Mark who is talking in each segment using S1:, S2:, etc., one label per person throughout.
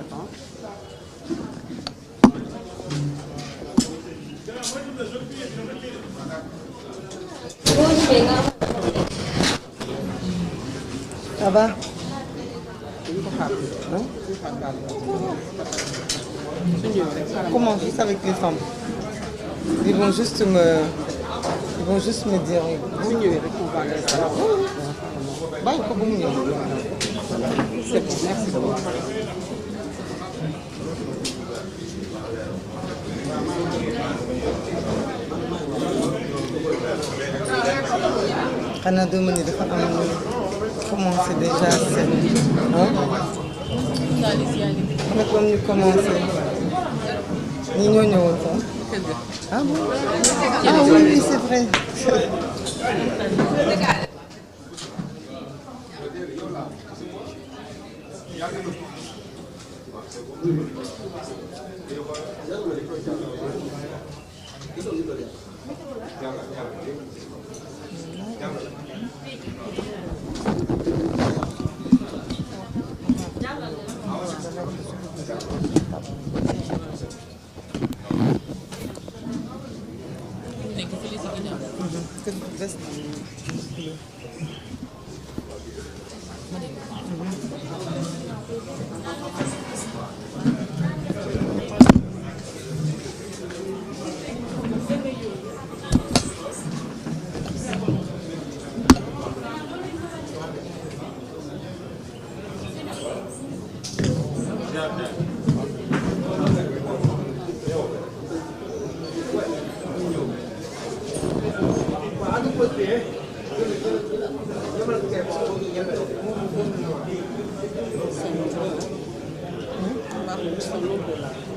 S1: attends.
S2: Ça va? Comment juste avec les femmes? Ils vont juste me dire. Bàyyi ko ba mu ñëw.
S1: C'est bon, merci beaucoup.
S2: xanaa doo ma ni dafa am ñu commencé déjà seen ah. xam nga comme ñu commencé ñi ñoo ñëwoon sax. ah bon ah oui oui c'est vrai.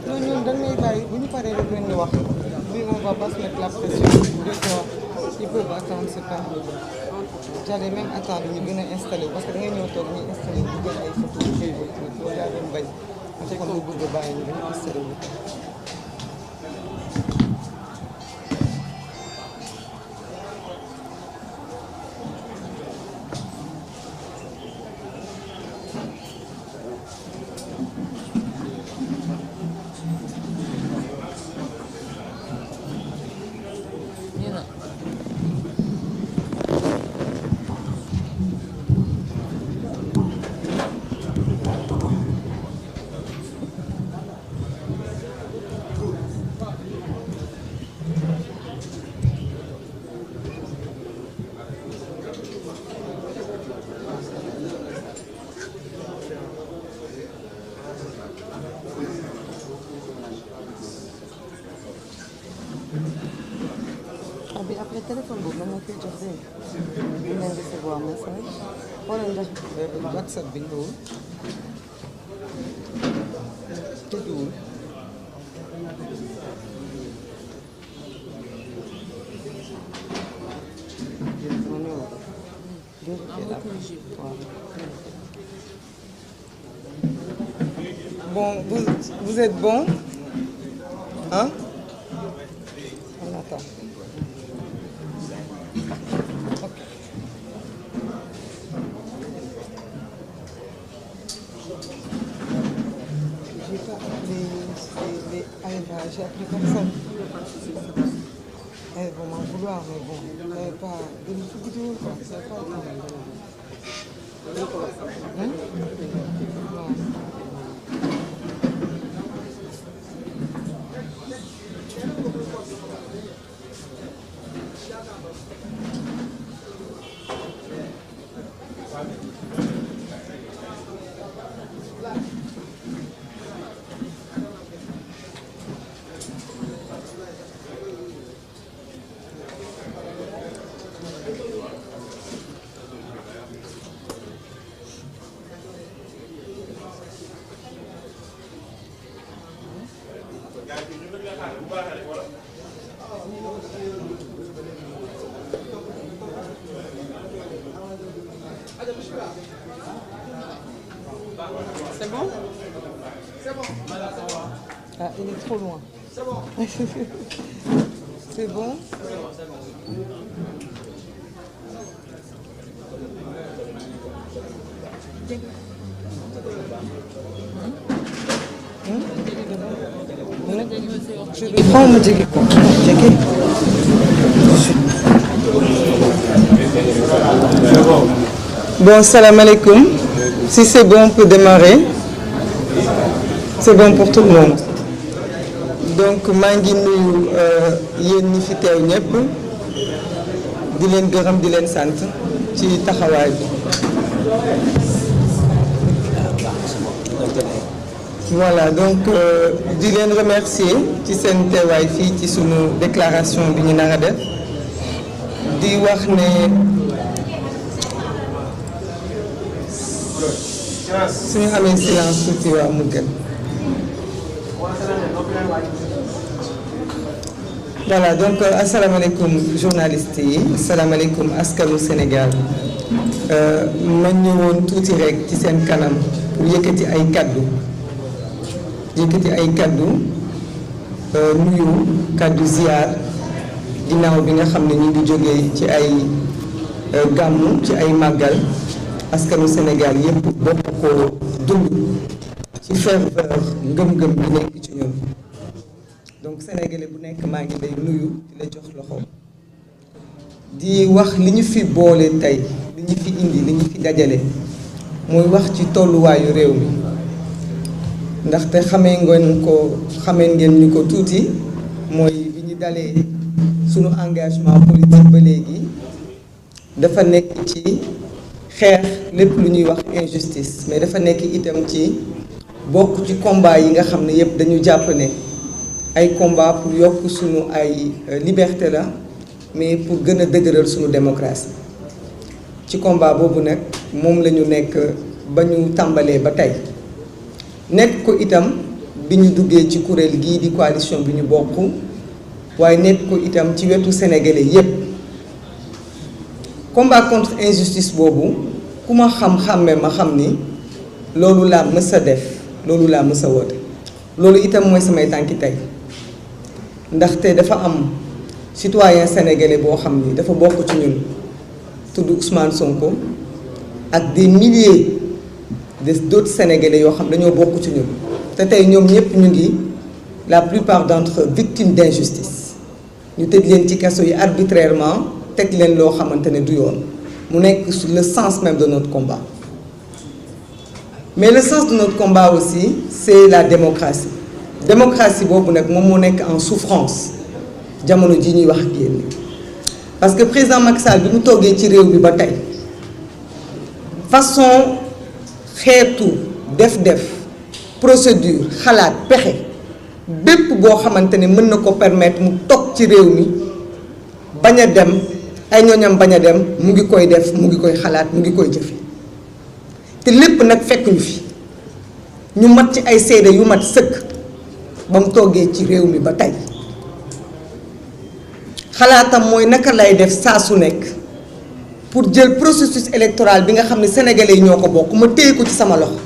S2: non ñun dañuy bàyyi bu ñu paree rek leen ñu wax oui on va pas se mettre la pression des fois ils peuvent attendre c'est pas j'allais même attendre ñu gën a installé parce que da ngay ñëw toog ñuy installé bu gën ay photos loolu daa doon bañ te kon ñu bëgg a bàyyi ñu gën a installé wu. Après téléphone boobu dama koy jox dégg nga ñu recevoir message wala ndax WhatsApp bi ñëwul tëjuwul. Bon, vous êtes bon? Hein? On attend. J'ai pas appelé les Aïva, j'ai appelé personne. Elles vont m'en vouloir, mais bon, pas de vidéo, quoi. C'est pas hein? Non.
S1: C'est bon?
S2: Ah, il est trop loin. C'est bon. C'est bon? Prends ma jege ko jege. Bon, salam alaikum. Si c'est bon, on peut démarrer. C'est bon pour tout le monde. Donc maa ngi nuyu yéen ñi fi teew ñëpp di leen gërëm di leen sant ci taxawaay bi. Voilà, donc di leen remercier ci seen teewaay fii ci sunu déclaration bi ñu nar a def di wax ne suñu amee silence tuuti waa mu gën. Voilà, donc asalaamaaleykum journalistes yi asalaamaaleykum askanu Sénégal ma ñëwoon tuuti rek ci seen kanam pour yëkkati ay kaddu nuyu kaddu ziar ginnaaw bi nga xam ne ñu ngi jógee ci ay gàmmu ci ay màggal askanu Sénégal yépp bokk ko dund ci ferveur ngëm-ngëm bi nekk ci ñun. Donc sénégalais bu nekk maa ngi lay nuyu di la jox loxo di wax li ñu fi boole tey li ñu fi indi li ñu fi dajale mooy wax ci tolluwaayu réew mi ndaxte xamee ngeen ñu ko tuuti mooy bi ñu dalee sunu engagement politique ba léegi dafa nekk ci xeex lépp lu ñuy wax injustice mais dafa nekk itam ci bokk ci combat yi nga xam ne yépp dañu jàpp ne ay combat pour yokk sunu ay liberté la mais pour gën a dëgëral sunu démocratie ci combat boobu nag moom la ñu nekk ba ñu tàmbalee ba tey nekk ko itam bi ñu duggee ci kuréel gii di coalition bi ñu bokk waaye nekk ko itam ci wetu sénégalais yépp combat contre injustice boobu ku ma xam-xamme ma xam ni loolu laa mës a def loolu laa mës a woote loolu itam mooy samay tànki tey ndaxte dafa am citoyen sénégalais boo xam ni dafa bokk ci ñun tudd Ousmane Sonko ak des milliers d'autres sénégalais yoo xam dañoo bokk ci ñun te tey ñoom ñëpp ñu ngi la plupart d'entre eux victimes d'injustice ñu tëj leen ci kaso yi arbitrairement teg leen loo xamante ne du yoon mu nekk le sens même de notre combat. Mais le sens de notre combat aussi c'est la démocratie boobu nag moom moo nekk en souffrance jamono ji ñuy wax ak yéen parce que président Macky Sall bi mu toggee ci réew bi ba tey façon xeetu def procédure xalaat pexe bépp boo xamante ne mën na ko permettre mu toog ci réew mi bañ a dem ay ñooñam bañ a dem mu ngi koy def mu ngi koy xalaat mu ngi koy jëfe te lépp nag fekk ñu fi ñu mat ci ay seede yu mat sëkk ba mu toggee ci réew mi ba tey xalaatam mooy naka lay def saa su nekk pour jël processus électoral bi nga xam ne sénégalais yi ñoo ko bokk ma téye ko ci sama loxo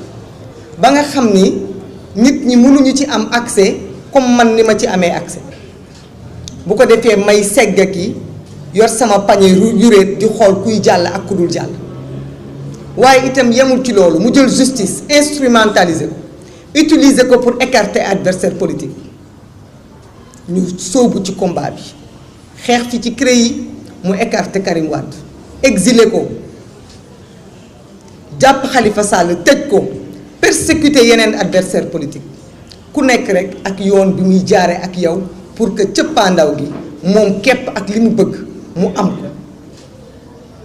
S2: ba nga xam ni nit ñi mënuñu ci am accès comme man ni ma ci amee accès bu ko defee may segg ki yor sama pañe yuréet di xool kuy jàll ak ku dul jàll waaye itam yemul ci loolu mu jël justice instrumentaliser ko utiliser ko pour écarter adversaire politique ñu sóobu ci combat bi xeex fi ci CREI yi mu écarter Karim Wade exiler ko jàpp Khalifa Sall tëj ko persécuter yeneen adversaire politique ku nekk rek ak yoon bi muy jaare ak yow pour que cëppaandaw gi moom képp ak li mu bëgg mu am ko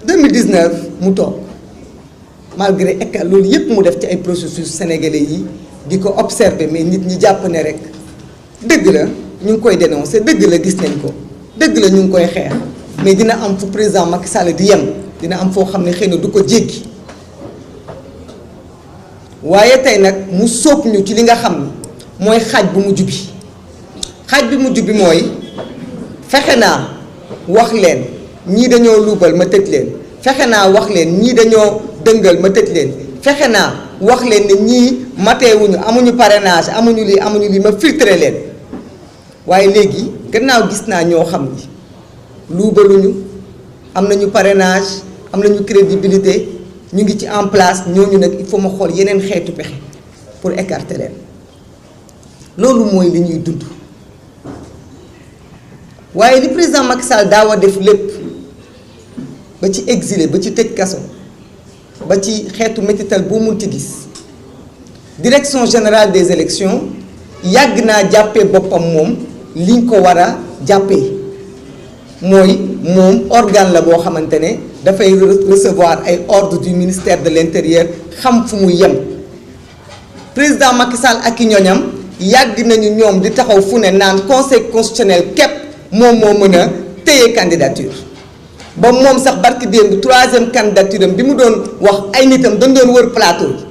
S2: 2019 mu toog malgré écart loolu yépp mu def ci ay processus sénégalais yi di ko observer mais nit ñi jàpp ne rek dëgg la ñu ngi koy dénoncer dëgg la gis nañ ko dëgg la ñu ngi koy xeex mais dina am fu président Macky Sall di yem dina am foo xam ne xëy na du ko jéggi waaye tey nag mu sóob ñu ci li nga xam ni mooy xaaj bu mujj bi xaaj bi mujj bi mooy fexe naa wax leen ñii dañoo luubal ma tëj leen fexe naa wax leen ñii dañoo dëngal ma tëj leen fexe naa wax leen ne ñii mateewuñu amuñu parrainage amuñu lii ma filtré leen waaye léegi gannaaw gis naa ñoo xam ni luubaluñu am nañu parrainage am nañu crédibilité ñu ngi ci en place ñooñu nag il faut ma xool yeneen xeetu pexe pour écarter leen loolu mooy li ñuy dund waaye li président Macky Sall daaw a def lépp ba ci exilé ba ci tëj kaso ba ci xeetu métital boo munti gis direction générale des élections yàgg naa jàppee boppam moom liñ ko war a jàppee mooy moom organe la boo xamante ne dafay recevoir ay ordres du ministère de l'intérieur xam fu muy yem président Macky Sall ak i ñoñam yàgg nañu ñoom di taxaw fu ne naan conseil constitutionnel képp moom moo mën a téye candidature ba moom sax barki démb troisième candidature am bi mu doon wax ay nitam dañ doon wër plateau yi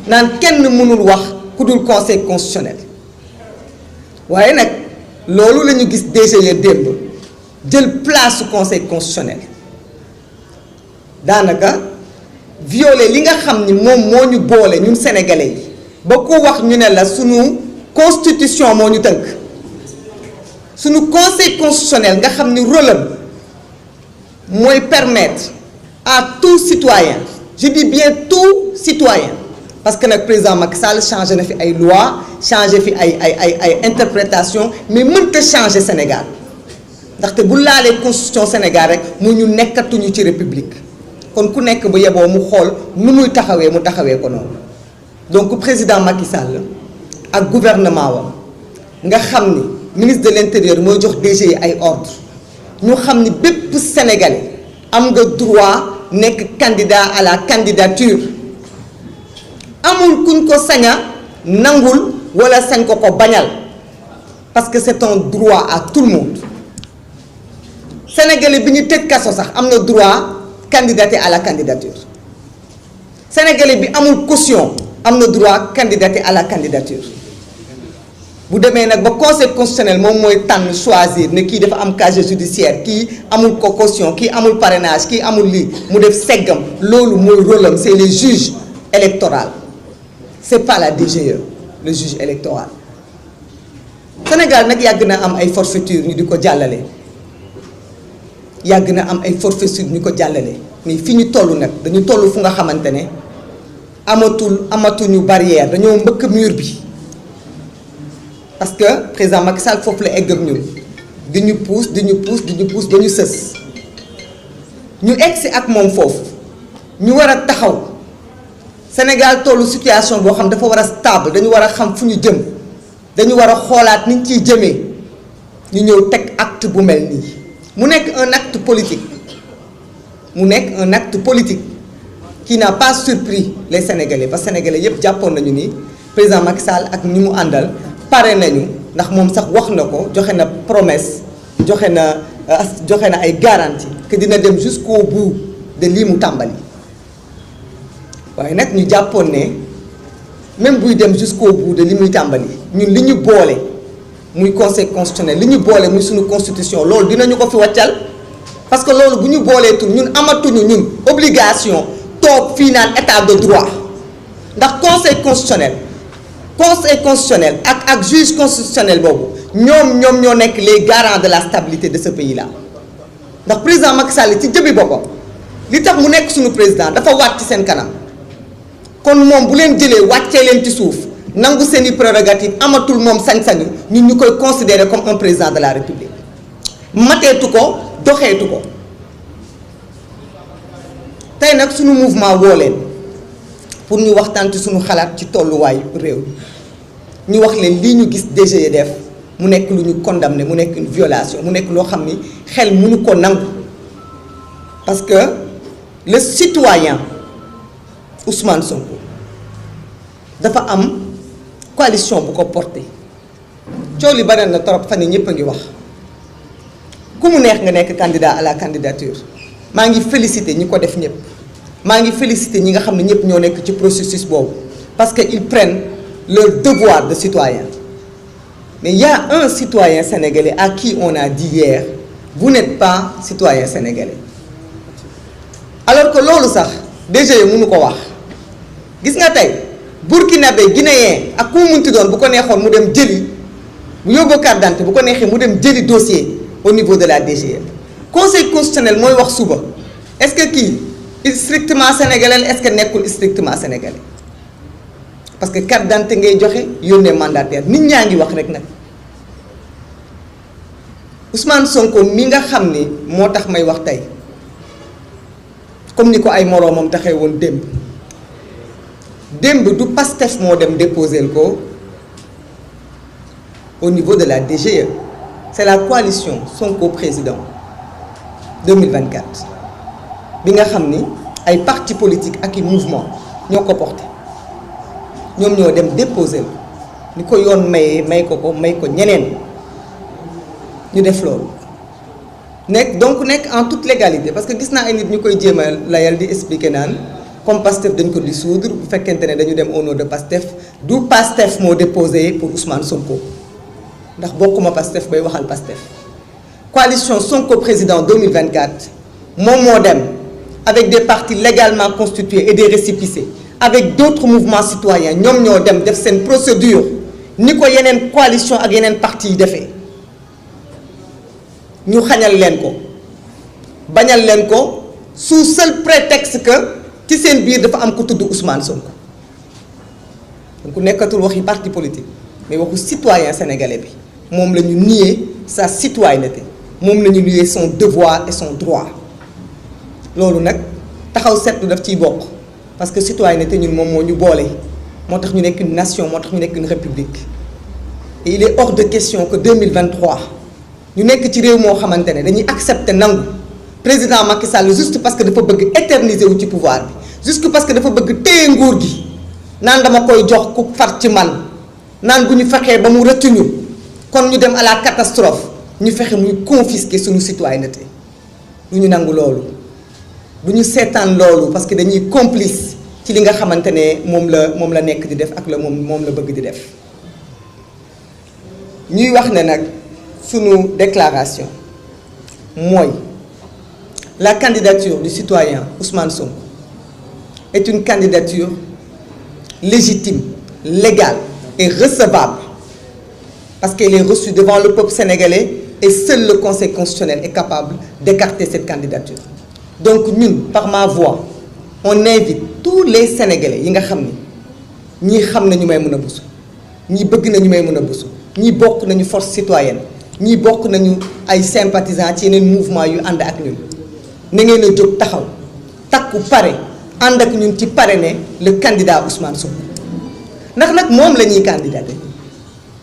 S2: naan kenn mënul wax ku dul conseil constitutionnel waaye nag loolu la ñu gis DGE démb jël place su conseil constitutionnel daanaka violer li nga xam ni moom moo ñu boole ñun sénégalais yi ba ku wax ñu ne la sunu constitution moo ñu tënk sunu conseil constitutionnel nga xam ni rôle am mooy permettre à tout citoyen, je dis bien tout citoyen, parce que nag président Macky Sall changé na fi ay loi changé fi ay interprétation mais mënta changer Sénégal ndaxte bu laalee constitution Sénégal rek mu ñu nekkatuñu ci république kon ku nekk bu yeboo mu xool nu muy taxawee mu taxawee ko noonu donc président Macky Sall ak gouvernement wam nga xam ni ministre de l'intérieur mooy jox DGE ay ordre ñu xam ni bépp sénégalais am nga droit nekk candidat à la candidature amul kuñ ko saña nangul wala sañ ko ko bañal parce que c'est un droit à tout le monde sénégalais bi ñu tëj kaso sax am na droit candidater à la candidature sénégalais bi amul caution am na droit candidater à la candidature bu demee nag ba conseil constitutionnel moom mooy tànn choisir ne kii dafa am casier judiciaire kii amul ko caution kii amul parrainage kii amul lii mu def seggam loolu mooy rôle am c'est les juges électoraux c'est pas la DGE le juge électoral Sénégal nag yàgg na am ay forfaiture ñu di ko jàllale yàgg na am ay forfaiture ñu ko jàllale mais fi ñu toll nag dañu toll fu nga xamante ne amatuñu barrière dañoo mbëkk mur bi parce que président Macky Sall foofu la egg ak ñun di ñu pousse ba ñu sës ñu egsi ak moom foofu ñu war a taxaw Sénégal tollu situation boo xam dafa war a stable dañu war a xam fu ñu jëm dañu war a xoolaat ni ñu ciy jëmee ñu ñëw teg acte bu mel nii mu nekk un acte politique qui n'a pas surpris les Sénégalais parce que Sénégalais yépp jàppoon nañu ni président Macky Sall ak ñi mu àndal pare nañu ndax moom sax wax na ko joxe na promesse joxe na ay garantie que dina dem jusqu'au bout de lii mu tàmbali waaye nag ñu jàppoon ne même buy dem jusqu'au bout de li muy tàmbali ñun li ñu boole muy conseil constitutionnel li ñu boole muy suñu constitution loolu dinañu ko fi wàccal parce que loolu bu ñu booleetul ñun amatuñu ñun obligation toog fii naan état de droit ndax conseil constitutionnel ak juge constitutionnel boobu ñoom ñoo nekk les garants de la stabilité de ce pays là ndax président Macky Sall ci jëbi boppam li tax mu nekk suñu président dafa waat ci seen kanam kon moom bu leen jëlee wàccee leen ci suuf nangu seeni prérogative amatul moom sañ-sañu ñun ñu koy considérer comme un président de la république mateetu ko doxeetu ko tey nag suñu mouvement woo leen pour ñu waxtaan ci suñu xalaat ci tolluwaayu réew ñu wax leen lii ñu gis DGE def mu nekk lu ñu condamné mu nekk une violation mu nekk loo xam ni xel mënu ko nangu parce que le citoyen Ousmane Sonko dafa am coalition bu ko porté coow li bari na trop fan yi ñëpp a ngi wax ku mu neex nga nekk candidat à la candidature maa ngi félicité ñi ko def ñëpp maa ngi félicité ñi nga xam ne ñëpp ñoo nekk ci processus boobu parce que ils prennent leur devoir de citoyen mais il y a un citoyen sénégalais à qui on a dit hier vous n'êtes pas citoyen sénégalais alors que loolu sax DGE mënu ko wax gis nga tey burkinabé guinéen ak ku mu munti doon bu ko neexoon mu dem jëli bu yóbboo carte d'identité bu ko neexee mu dem jëli dossier au niveau de la DGE conseil constitutionnel mooy wax suba est-ce que kii strictement sénégalais est-ce que nekkul strictement sénégalais parce que carte d'identité ngay joxe yónnee mandataire nit ñaa ngi wax rek nag Ousmane Sonko mi nga xam ni moo tax may wax tey comme ni ko ay moroomam taxee woon démb du Pastef moo dem déposer ko au niveau de la DGE c'est la coalition Sonko président 2024 bi nga xam ni ay partis politiques ak i mouvement ñoo ko porté ñoom ñoo dem déposer ni ko yoon mayee may ko ñeneen ñu def loolu nekk en toute légalité parce que gis naa ay nit ñu koy jéem a layal di expliquer naan comme Pastef dañ ko dissoudre bu fekkente ne dañu dem au nom de Pastef du Pastef moo déposé pour Ousmane Sonko ndax bokkuma Pastef bay waxal Pastef coalition Sonko président 2024 moom moo dem avec des partis légalement constitués et des récépissés avec d'autres mouvements citoyens ñoom ñoo dem def seen procédure ni ko yeneen coalition ak yeneen partis yi defee ñu xañal leen ko bañal leen ko sous seul prétexte que ci seen biir dafa am ku tudd Ousmane Sonko donc nekkatul waxi parti politique mais waxu citoyen sénégalais bi moom la ñu nier sa citoyenneté moom la ñu nier son devoir et son droit loolu nag taxaw seetlu daf ciy bokk parce que citoyenneté ñun moom moo ñu boole moo tax ñu nekk une nation moo tax ñu nekk une république et il est hors de question que 2023 ñu nekk ci réew moo xamante ne dañuy accepter nangu président Macky Sall juste parce que dafa bëgg éterniser wu ci pouvoir bi juste parce que dafa bëgg téye nguur gi naan dama koy jox ku far ci man naan bu ñu fexee ba mu rëcc ñu kon ñu dem à la catastrophe ñu fexe muy confisquer suñu citoyenneté du ñu nangu loolu du ñu seetaan loolu parce que dañuy complice ci li nga xamante ne moom la nekk di def ak la moom la bëgg di def ñuy wax ne nag sunu déclaration mooy la candidature du citoyen Ousmane Sonko est une candidature légitime, légale et recevable parce qu'elle est reçue devant le peuple sénégalais et seul le Conseil constitutionnel est capable d'écarter cette candidature. Donc ñun par ma voix on invite tous les Sénégalais yi nga xam ni ñii xam nañu Maïmouna Bousso ñii bëgg nañu Maïmouna Bousso ñii bokk nañu force citoyenne ñii bokk nañu ay sympathisants ci yeneen mouvement yu ànd ak ñun na ngeen a jóg taxaw takku pare ànd ak ñun ci parrainer le candidat Ousmane Sonko ndax nag moom la ñuy candidater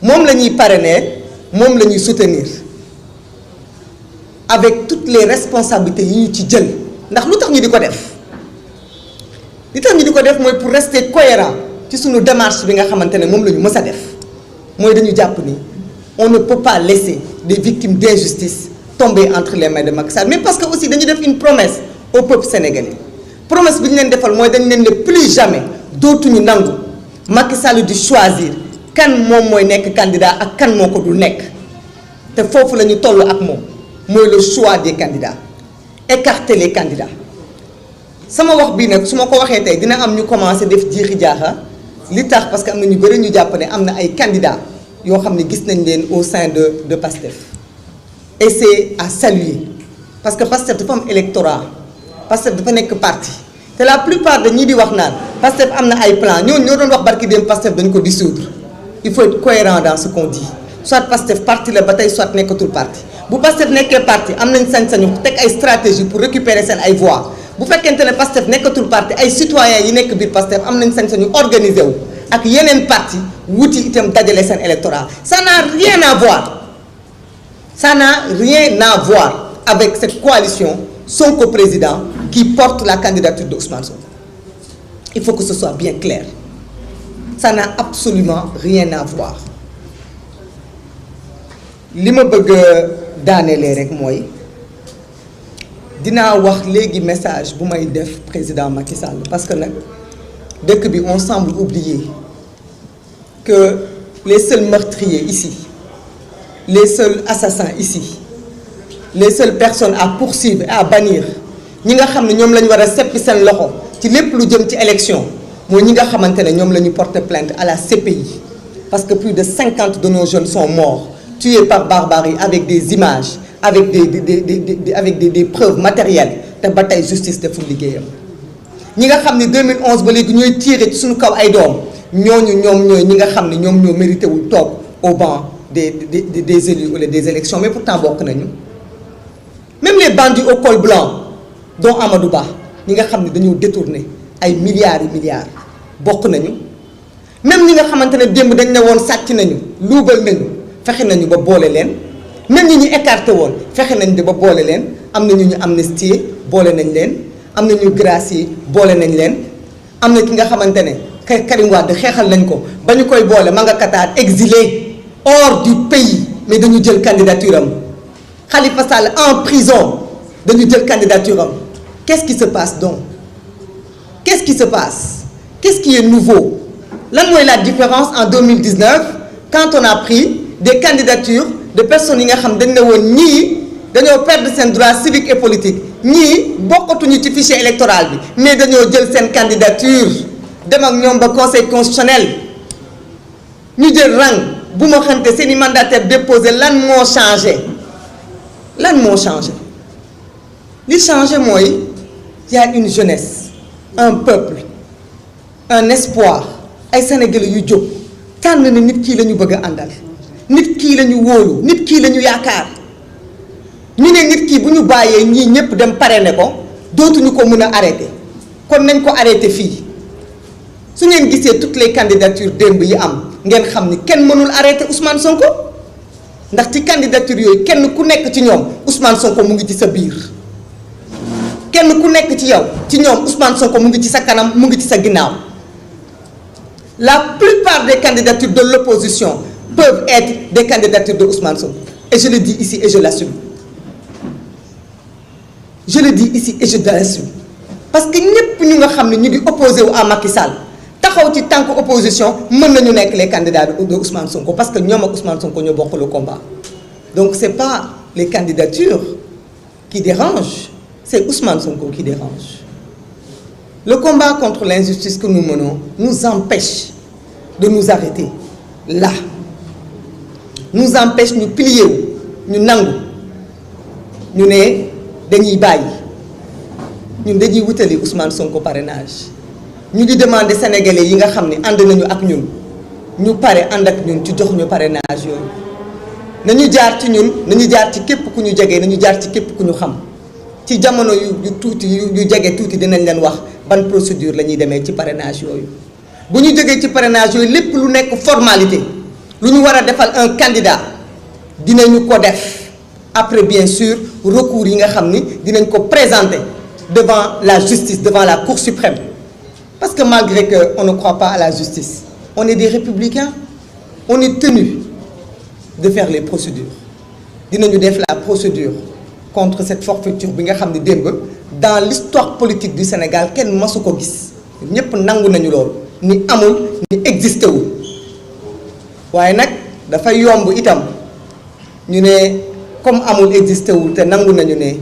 S2: moom la ñuy parrainer moom la ñuy soutenir avec toutes les responsabilités yi ñu ci jël ndax lu tax ñu di ko def li tax ñu di ko def mooy pour rester cohérent ci suñu démarche bi nga xamante ne moom la ñu mës a def mooy dañu jàpp ni on ne peut pas laisser des victimes d'injustice tomber entre les mains de Macky Sall mais parce que aussi dañu def une promesse au peuple sénégalais promesse bi ñu leen defal mooy dañu leen ne plus jamais dootuñu nangu Macky Sall di choisir kan moom mooy nekk candidat ak kan moo ko dul nekk te foofu la ñu toll ak moom mooy le choix des candidats écarter les candidats sama wax bii nag su ma ko waxee tey dina am ñu commencé def jiixi jaaxa li tax parce que am na ñu bëri ñu jàpp ne am na ay candidats yoo xam ne gis nañ leen au sein de Pastef et c'est à saluer parce que Pastef dafa am électorat Pastef dafa nekk parti te la plupart de ñii di wax naan Pastef am na ay plan ñoo doon wax barki dem Pastef dañ ko dissoudre il faut être cohérent dans ce qu'on dit soit Pastef parti la ba tey soit nekkatul parti bu Pastef nekkee parti am nañ sañ-sañu teg ay stratégie pour récupérer seen ay voix bu fekkente ne Pastef nekkatul parti ay citoyens yi nekk biir Pastef am nañ sañ-sañu organiser wu ak yeneen parti wuti itam dajale seen électorat ça n'a rien à voir avec cette coalition Sonko président qui porte la candidature de Ousmane Sonko il faut que ce soit bien clair ça n'a absolument rien à voir li ma bëgg daanelee rek mooy dinaa wax léegi message bu may def président Macky Sall parce que nag dëkk bi on semble oublier que les seuls meurtriers ici les seuls assassins ici les seules personnes à poursuivre et à bannir ñi nga xam ne ñoom la ñu war a seppi seen loxo ci lépp lu jëm ci élection mooy ñi nga xamante ne ñoom la ñu porter plainte à la CPI parce que plus de 50 de nos jeunes sont morts tués par barbarie avec des images avec des preuves matérielles te ba tey justice deful liggéeyam ñi nga xam ne 2011 ba léegi ñooy tirer ci suñu kaw ay doom ñooñu ñoom ñooy ñi nga xam ne ñoom ñoo mérité wul toog au banc des élus ou des élections, mais pourtant bokk nañu. Même les bandits au col blanc dont Amadou Ba ñi nga xam ne dañoo détourné ay milliards et milliards bokk nañu. Même ñi nga xamante ne démb dañ ne woon sàcc nañu luubal nañu fexe nañu ba boole leen. Même ñi ñu écarté woon fexe nañ de ba boole leen am na ñu amnistié boole nañ leen am na ñu gracié boole nañ leen am na ki nga xamante ne Karim Wade xeexal nañ ko ba ñu koy boole ma nga Qatar exilé hors du pays mais dañu jël candidature am Khalifa Sall en prison dañu jël candidature am. Qu'est-ce qui se passe donc? Qu'est-ce qui se passe? Qu'est-ce qui est nouveau? Lan mooy la différence en 2019 quand on a pris des candidatures de personnes yi nga xam dañ ne woon ñii dañoo perdre seen droit civique et politique ñii bokkatuñu ci fichier électoral bi mais dañoo jël seen candidature dem ak ñoom ba conseil constitutionnel ñu jël rang bu ma xamante seeni mandataire déposé lan moo changé lan moo changé li changé mooy y a une jeunesse un peuple un espoir ay sénégalais yu jóg tànn na nit kii la ñu bëgg a àndal nit kii la ñu wóolu nit kii la ñu yaakaar ñu ne nit kii bu ñu bàyyee ñii ñëpp dem parrainer ko dootuñu ko mën a arrêté kon nañ ko arrêté fii su ngeen gisee toutes les candidatures démb yi am ngeen xam ni kenn mënul arrêté Ousmane Sonko ndax ci candidature yooyu kenn ku nekk ci ñoom Ousmane Sonko mu ngi ci sa biir kenn ku nekk ci yow ci ñoom Ousmane Sonko mu ngi ci sa kanam mu ngi ci sa ginnaaw la plupart des candidatures de l'opposition peuvent être des candidatures de Ousmane Sonko et je le dis ici et je l'assume. Je le dis ici et je l'assume parce que ñëpp ñu nga xam ne ñu ngi opposé wu à Macky Sall taxaw ci tant que opposition mën nañu nekk les candidats de Ousmane Sonko parce que ñoom ak Ousmane Sonko ñoo bokk le combat. Donc c'est pas les candidatures qui dérangent, c'est Ousmane Sonko qui dérange. Le combat contre l'injustice que nous menons nous empêche de nous arrêter là, nous empêche ñu plier wu ñu nangu ñu ne dañuy bàyyi ñun dañuy wutali Ousmane Sonko parrainage ñu ngi demander sénégalais yi nga xam ne ànd nañu ak ñun ñu pare ànd ak ñun ci jox ñu parrainage yooyu nañu jaar ci ñun nañu jaar ci képp ku ñu jege nañu jaar ci képp ku ñu xam ci jamono yu tuuti yu jege tuuti dinañ leen wax ban procédure la ñuy demee ci parrainage yooyu bu ñu jógee ci parrainage yooyu lépp lu nekk formalité lu ñu war a defal un candidat dinañu ko def après bien sûr recours yi nga xam ni dinañ ko présenter devant la justice devant la Cour suprême parce que malgré que on ne croit pas à la justice on est des républicains on est tenu de faire les procédures dinañu def la procédure contre cette forfaiture bi nga xam ne démb dans l'histoire politique du Sénégal kenn masu ko gis ñëpp nangu nañu loolu ni amul ni existé wul waaye nag dafay yomb itam ñu ne comme amul existé wul te nangu nañu ne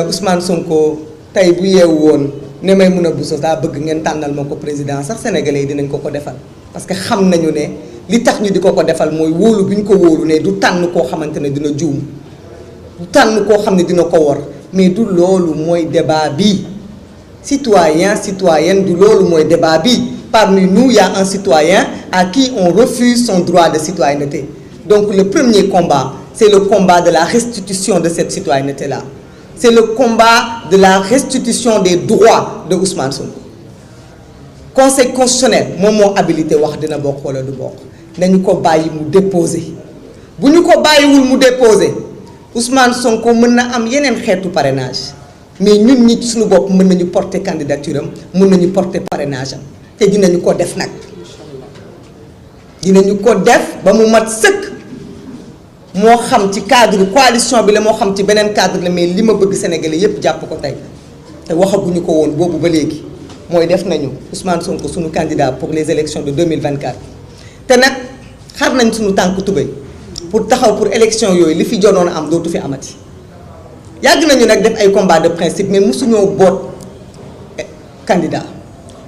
S2: Ousmane Sonko tey bu yeewu woon ne Maïmouna Bousso daa bëgg ngeen tànnal ma ko président sax sénégalais yi dinañ ko ko defal parce que xam nañu ne li tax ñu di ko ko defal mooy wóolu bi ñu ko wóolu ne du tànn koo xamante ne dina juum du tànn koo xam ne dina ko wor mais du loolu mooy débat bi citoyen citoyenne du loolu mooy débat bi parmi nous il y a un citoyen à qui on refuse son droit de citoyenneté donc le premier combat c'est le combat de la restitution de cette citoyenneté-là. C'est le combat de la restitution des droits de Ousmane Sonko. Conseil constitutionnel moom moo habilité wax dina bokk wala du bokk nañu ko bàyyi mu déposer bu ñu ko bàyyiwul mu déposer Ousmane Sonko mën na am yeneen xeetu parrainage mais ñun ñi suñu bopp mën nañu porter candidature am mën nañu porter parrainage am te dinañu ko def nag dinañu ko def ba mu mat sëkk. moo xam ci cadre coalition bi la moo xam ci beneen cadre la mais li ma bëgg sénégalais yépp jàpp ko tey te waxaguñu ko woon boobu ba léegi mooy def nañu Ousmane Sonko suñu candidat pour les élections de 2024 te nag xar nañ suñu tànk tubéy pour taxaw pour élection yooyu li fi jonoon am dootu fi amati yàgg nañu nag def ay combat de principe mais mosuñoo boot candidat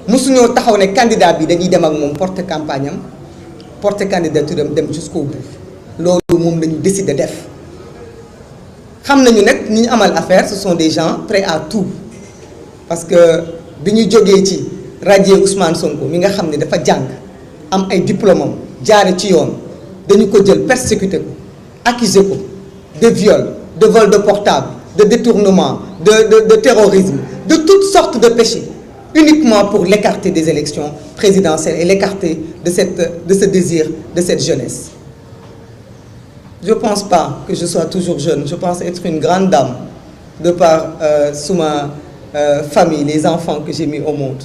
S2: mosuñoo taxaw ne candidat bi dañuy dem ak moom porter campagne am porter candidature am dem jusqu'au bout loolu moom lañu décider def xam nañu nag ñi ñu amal affaire ce sont des gens prêts à tout parce que bi ñu jógee ci radier Ousmane Sonko mi nga xam ne dafa jàng
S3: am ay diplôme am jaare ci yoon dañu ko jël persécuté ko accusé ko de viol de vol de portable de détournement de terrorisme de toutes sortes de péchés uniquement pour l'écarter des élections présidentielles et l'écarter de ce désir de cette jeunesse. Je ne pense pas que je sois toujours jeune, je pense être une grande dame de par sous ma famille, les enfants que j'ai mis au monde.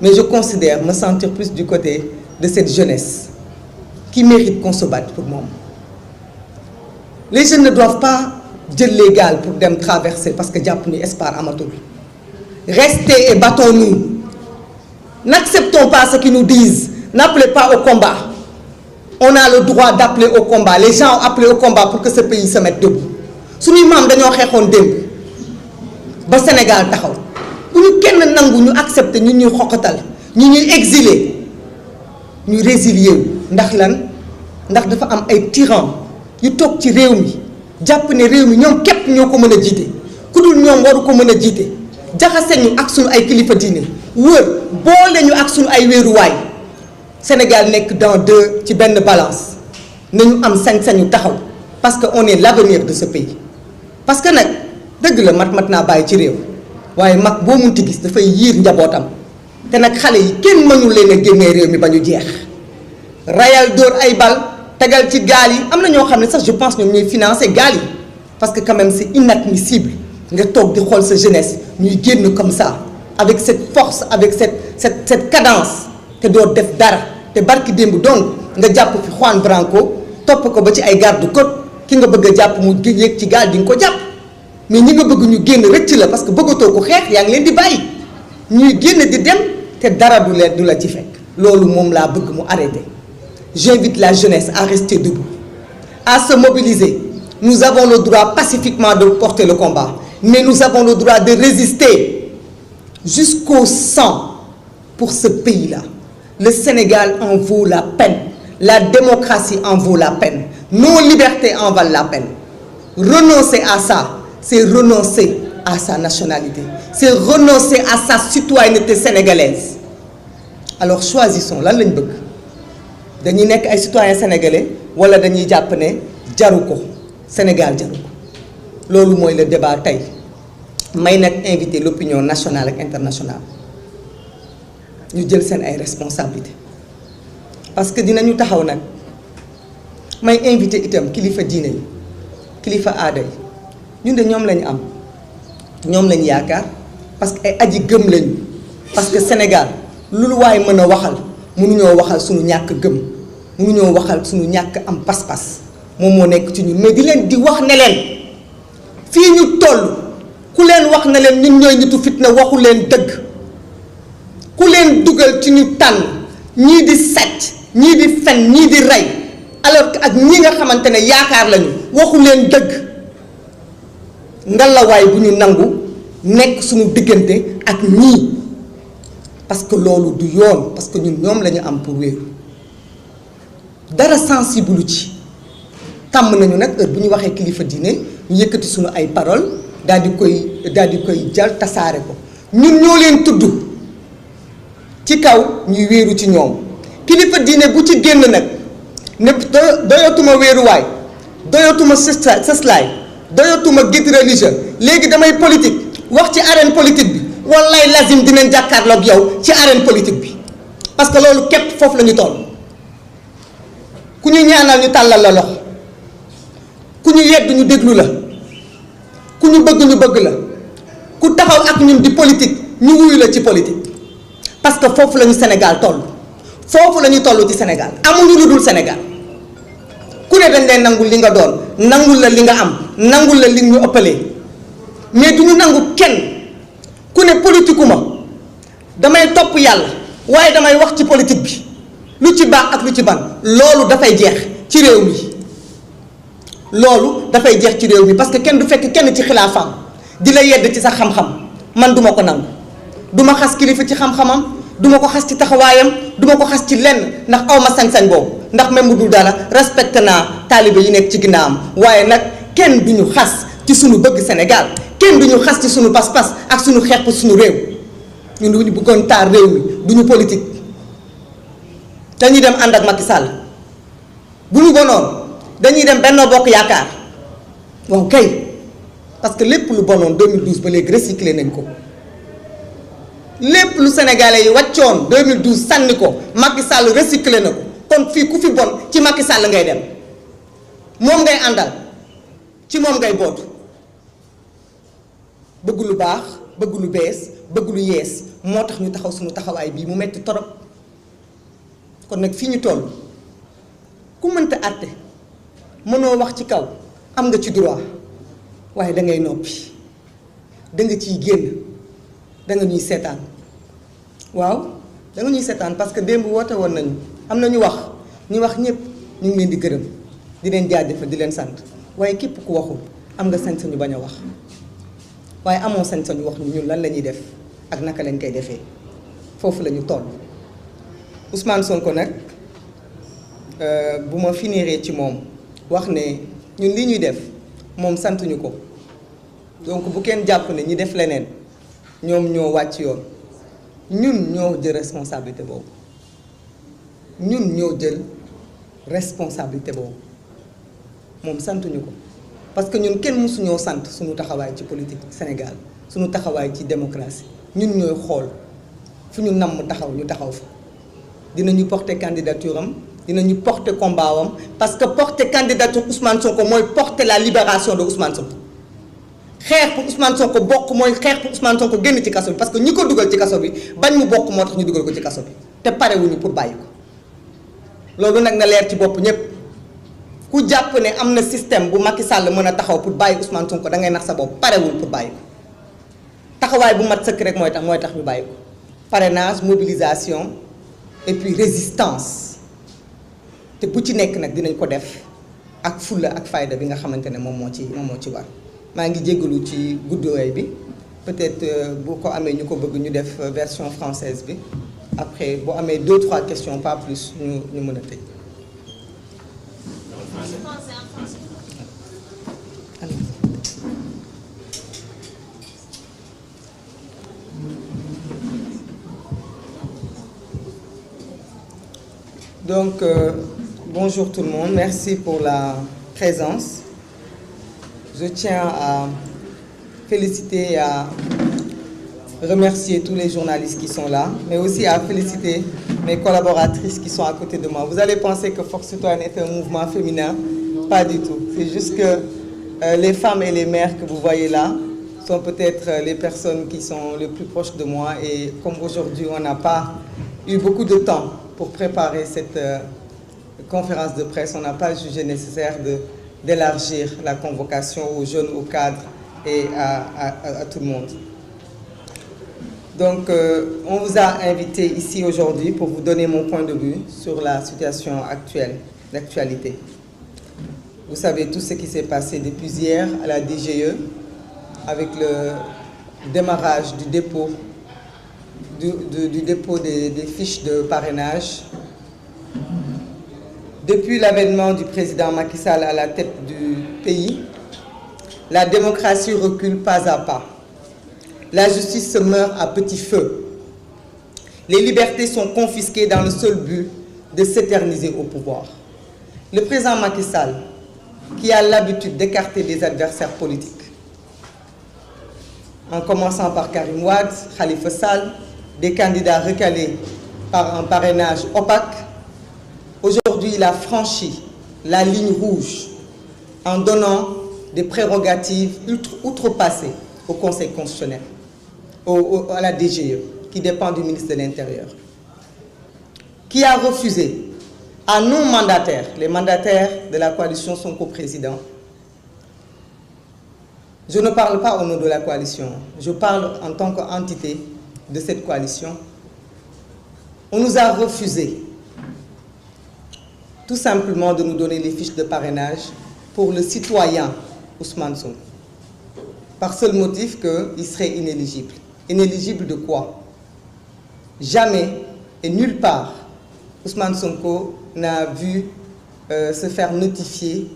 S3: Mais je considère me sentir plus du côté de cette jeunesse qui mérite qu'on se batte pour moi. Les jeunes ne doivent pas dire légal pour dem traverser parce que jàpp ni espoir amatul. Restez et battons-nous. N'acceptons pas ce qu'ils nous disent. N'appelez pas au combat. On a le droit d'appeler au combat. Les gens ont appelé au combat pour que ce pays se mette debout. Suñuy maam dañoo xeexoon démb ba Sénégal taxaw bu ñu kenn nangu ñu accepter ñu ñuy xoqatal ñu ñuy exiler ñu résilier wu ndax lan ndax dafa am ay tyran yu toog ci réew mi jàpp ne réew mi ñoom képp ñoo ko mën a jiite ku dul ñoom waru ko mën a jiite jaxase ñu ak suñu ay kilifa diine wër boole ñu ak suñu ay wéeruwaay Sénégal nekk dans deux ci benn balance nañu am sañ-sañu taxaw parce que on est l'avenir de ce pays parce que nag dëgg la mat naa bàyyi ci réew waaye mag boo munti gis dafay yiir njabootam te nag xale yi kenn mënul leen a génnee réew mi ba ñu jeex rayal dóor ay bal tegal ci gaal yi am na ñoo xam ne sax je pense ñoom ñuy financer gaal yi parce que quand même c'est inadmissible nga toog di xool sa jeunesse ñuy génn comme ça avec cette force avec cette cadence te doo def dara te barki démb donc nga jàpp fi Juan Branco topp ko ba ci ay garde-côte ki nga bëgg a jàpp mu yéeg ci gaal di nga ko jàpp mais ñi nga bëgg ñu génn rëcc la parce que bëggatoo ko xeex yaa ngi leen di bàyyi ñuy génn di dem te dara du la ci fekk loolu moom laa bëgg mu arrêter. J'invite la jeunesse à rester debout, à se mobiliser. Nous avons le droit pacifiquement de porter le combat, mais nous avons le droit de résister jusqu'au sang pour ce pays-là. Le Sénégal en vaut la peine. La démocratie en vaut la peine. Nos libertés en valent la peine. Renoncer à ça, c'est renoncer à sa nationalité. C'est renoncer à sa citoyenneté sénégalaise. Alors choisissons lan lañ bëgg. dañuy nekk ay citoyens sénégalais wala dañuy jàpp ne jaru ko Sénégal jaru ko loolu mooy le débat tey may nag inviter l'opinion nationale ak internationale ñu jël seen ay responsabilités parce que dinañu taxaw nag may inviter itam kilifa diine yi kilifa aada yi ñun de ñoom lañu am ñoom lañu yaakaar parce que ay aji gëm lañu parce que Sénégal lu waay mën a waxal mënuñoo waxal suñu ñàkk gëm mënuñoo waxal suñu ñàkk am pas-pas moom moo nekk ci ñun mais di leen di wax ne leen fii ñu toll ku leen wax ne leen ñun ñooy nitu fitna waxu leen dëgg ku leen dugal ci ñu tànn ñii di sàcc ñii di fen ñii di rey alors que ak ñi nga xamante ne yaakaar lañu waxu leen dëgg ngalawaay bu ñu nangu nekk suñu diggante ak ñii parce que loolu du yoon parce que ñun ñoom la ñu am pour wéeru dara sensible ci tàmm nañu nag heure bu ñu waxee kilifa diine ñu yëkkati suñu ay parole daal di koy jal tasaare ko ñun ñoo leen tudd ci kaw ñuy wéeru ci ñoom kilifa diine bu ci génn nag ne doyatuma wéeruwaay doyatuma sëslaay doyatuma guide religieux léegi damay politique wax ci arène politique bi wallaay lazim dinañ jàkkaarloog yow ci arène politique bi parce que loolu képp foofu la ñu toll ku ñu ñaanal ñu tàllal la loxo ku ñu yedd ñu déglu la ku ñu bëgg la ku taxaw ak ñun di politique ñu wuyu la ci politique parce que foofu la ñu Sénégal toll foofu la ñu toll ci Sénégal amuñu lu dul Sénégal ku ne dañ lay nangul li nga doon nangul la li nga am nangul la li ñu ëppalee mais du ñu nangu kenn ku ne politique ma damay topp yàlla waaye damay wax ci politique bi lu ci baax ak lu ci ban loolu dafay jeex ci réew mi loolu dafay jeex ci réew mi parce que kenn du fekk kenn ci xilaafam di la yedd ci sa xam-xam man duma ko nangu duma xas kilifa ci xam-xamam duma ko xas ci taxawaayam duma ko xas ci lenn ndax awma sañ-sañ boobu ndax même bu dul dara respecté naa taalibe yi nekk ci ginnaawam waaye nag kenn du ñu xas ci suñu bëgg Sénégal kenn du ñu xas ci suñu pas-pas ak suñu xeex pour suñu réew ñun du ñu bëggoon taar réew mi du ñu politique dañuy dem ànd ak Macky Sall bu ñu bonoon dañuy dem Benno Bokk Yaakaar waaw kay parce que lépp lu bonoon 2012 ba léegi recyclé nañ ko lépp lu sénégalais yi wàccoon 2012 sànni ko Macky Sall recyclé na ko kon fii ku fi bon ci Macky Sall ngay dem moom ngay àndal ci moom ngay bootu bëgg lu baax bëgg lu bees bëgg lu yees moo tax ñu taxaw suñu taxawaay bii mu metti torop kon nag fii ñu toll ku mënta àtte mënoo wax ci kaw am nga ci droit waaye da ngay noppi da nga ciy génn da nga ñuy seetaan waaw da nga ñuy seetaan parce que démb woote woon nañu am na ñu wax ñëpp ñu ngi leen di gërëm di leen jaajëfal di leen sant waaye képp ku waxul am nga sañ-sañu bañ a wax waaye amoo sañ-sañu wax ñu ñun lan la ñuy def ak naka lañ koy defee foofu la ñu toll. Ousmane Sonko nag bu ma finiree ci moom wax ne ñun li ñuy def moom santuñu ko donc bu kenn jàpp ne ñi def leneen ñoom ñoo wàcc yoon ñun ñoo jël responsabilité boobu ñun ñoo jël responsabilité boobu moom santuñu ko parce que ñun kenn mësuñoo sant suñu taxawaay ci politique Sénégal suñu taxawaay ci démocratie ñun ñooy xool fu ñu namm taxaw ñu taxaw fa dinañu porter candidature am dinañu porter combat am parce que porter candidature Ousmane Sonko mooy porter la libération de Ousmane Sonko xeex pour Ousmane Sonko bokk mooy xeex pour Ousmane Sonko génn ci kaso bi parce que ñi ko dugal ci kaso bi bañ mu bokk moo tax ñu dugal ko ci kaso bi te parewuñu pour bàyyi ko loolu nag na leer ci bopp ñépp ku jàpp ne am na système bu Macky Sall mën a taxaw pour bàyyi Ousmane Sonko da ngay nax sa bopp parewul pour bàyyi ko taxawaay bu mat sëkk rek mooy tax ñu bàyyi ko parrainage mobilisation et puis résistance te bu ci nekk nag dinañ ko def ak fulla ak fayda bi nga xamante ne moom moo ci war maa ngi jéggalu ci gudduwaay bi peut-être bu ko amee ñu ko bëgg ñu def version française bi après bu amee 2-3 questions pas plus ñu mën a tëj. Donc, bonjour tout le monde, merci pour la présence. Je tiens à féliciter et à remercier tous les journalistes qui sont là, mais aussi à féliciter mes collaboratrices qui sont à côté de moi. Vous allez penser que Force Citoyenne est un mouvement féminin, pas du tout. C'est juste que les femmes et les mères que vous voyez là sont peut-être les personnes qui sont les plus proches de moi et comme aujourd'hui on n'a pas eu beaucoup de temps pour préparer cette conférence de presse, on n'a pas jugé nécessaire d'élargir la convocation aux jeunes, aux cadres et à tout le monde. Donc, on vous a invité ici aujourd'hui pour vous donner mon point de vue sur la situation actuelle, d'actualité. Vous savez tout ce qui s'est passé depuis hier à la DGE avec le démarrage du dépôt des fiches de parrainage. Depuis l'avènement du président Macky Sall à la tête du pays, la démocratie recule pas à pas. La justice se meurt à petit feu. Les libertés sont confisquées dans le seul but de s'éterniser au pouvoir. Le président Macky Sall, qui a l'habitude d'écarter des adversaires politiques, en commençant par Karim Wade, Khalifa Sall, des candidats recalés par un parrainage opaque, aujourd'hui il a franchi la ligne rouge en donnant des prérogatives outrepassées au Conseil constitutionnel, à la DGE, qui dépend du ministre de l'Intérieur, qui a refusé à nos mandataires, les mandataires de la coalition Sonko président. Je ne parle pas au nom de la coalition, je parle en tant qu'entité de cette coalition. On nous a refusé tout simplement de nous donner les fiches de parrainage pour le citoyen Ousmane Sonko, par seul motif qu'il serait inéligible. Inéligible de quoi? Jamais et nulle part Ousmane Sonko n'a vu se faire notifier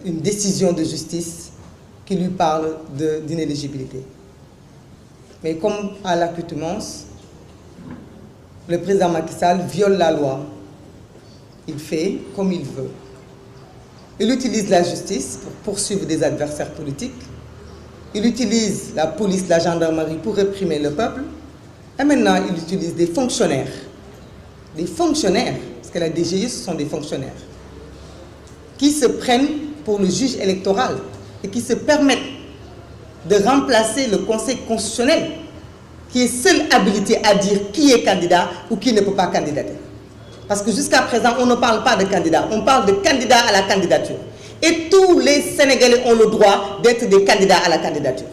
S3: une décision de justice qui lui parle d'inéligibilité. Mais comme à l'accoutumance, le président Macky Sall viole la loi. Il fait comme il veut. Il utilise la justice pour poursuivre des adversaires politiques. Il utilise la police, la gendarmerie pour réprimer le peuple. Et maintenant, il utilise des fonctionnaires. Des fonctionnaires, parce que la DGE, ce sont des fonctionnaires, qui se prennent pour le juge électoral et qui se permettent de remplacer le Conseil constitutionnel, qui est seul habilité à dire qui est candidat ou qui ne peut pas candidater. Parce que jusqu'à présent, on ne parle pas de candidat, on parle de candidat à la candidature. Et tous les Sénégalais ont le droit d'être des candidats à la candidature.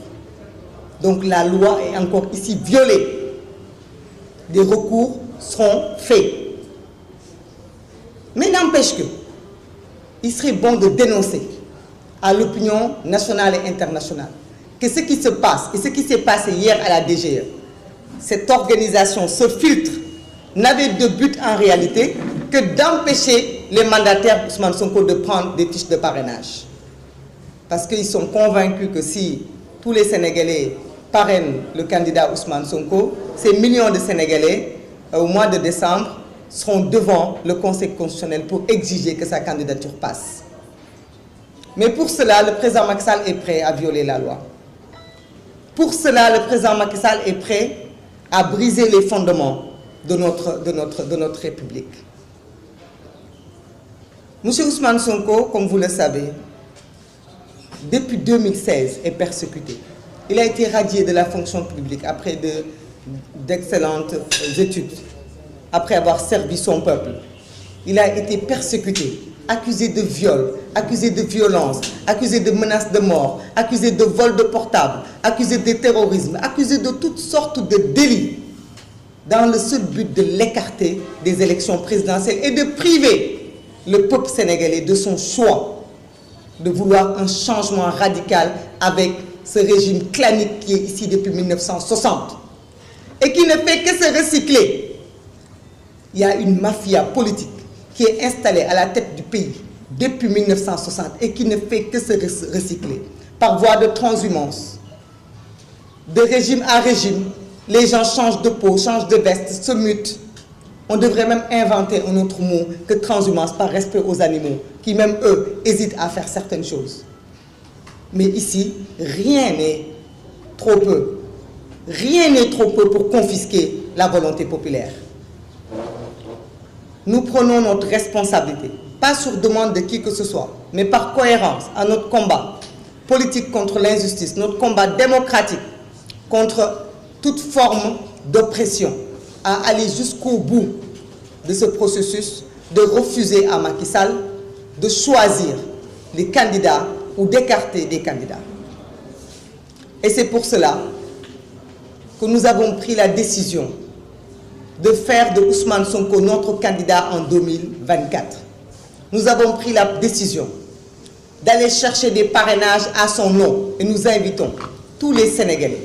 S3: Donc la loi est encore ici violée. Des recours seront faits. Mais n'empêche que, il serait bon de dénoncer à l'opinion nationale et internationale que ce qui se passe et ce qui s'est passé hier à la DGE, cette organisation, ce filtre, n'avait de but en réalité que d'empêcher les mandataires Ousmane Sonko de prendre des fiches de parrainage. Parce qu'ils sont convaincus que si tous les Sénégalais parrainent le candidat Ousmane Sonko, ces millions de Sénégalais, au mois de décembre, seront devant le Conseil constitutionnel pour exiger que sa candidature passe. Mais pour cela, le président Macky Sall est prêt à violer la loi. Pour cela, le président Macky Sall est prêt à briser les fondements de notre République. M. Ousmane Sonko, comme vous le savez, depuis 2016 est persécuté. Il a été radié de la fonction publique après d'excellentes études, après avoir servi son peuple. Il a été persécuté, accusé de viol, accusé de violence, accusé de menaces de mort, accusé de vol de portable, accusé de terrorisme, accusé de toutes sortes de délits, dans le seul but de l'écarter des élections présidentielles et de priver le peuple sénégalais de son choix de vouloir un changement radical avec ce régime clanique qui est ici depuis 1960 et qui ne fait que se recycler. Il y a une mafia politique qui est installée à la tête du pays depuis 1960 et qui ne fait que se recycler par voie de transhumance. De régime à régime, les gens changent de peau, changent de veste, se mutent. On devrait même inventer un autre mot que transhumance par respect aux animaux, qui même eux hésitent à faire certaines choses. Mais ici, rien n'est trop peu. Rien n'est trop peu pour confisquer la volonté populaire. Nous prenons notre responsabilité, pas sur demande de qui que ce soit, mais par cohérence à notre combat politique contre l'injustice, notre combat démocratique contre toute forme d'oppression, à aller jusqu'au bout de ce processus, de refuser à Macky Sall de choisir les candidats ou d'écarter des candidats. Et c'est pour cela que nous avons pris la décision de faire de Ousmane Sonko notre candidat en 2024. Nous avons pris la décision d'aller chercher des parrainages à son nom et nous invitons tous les Sénégalais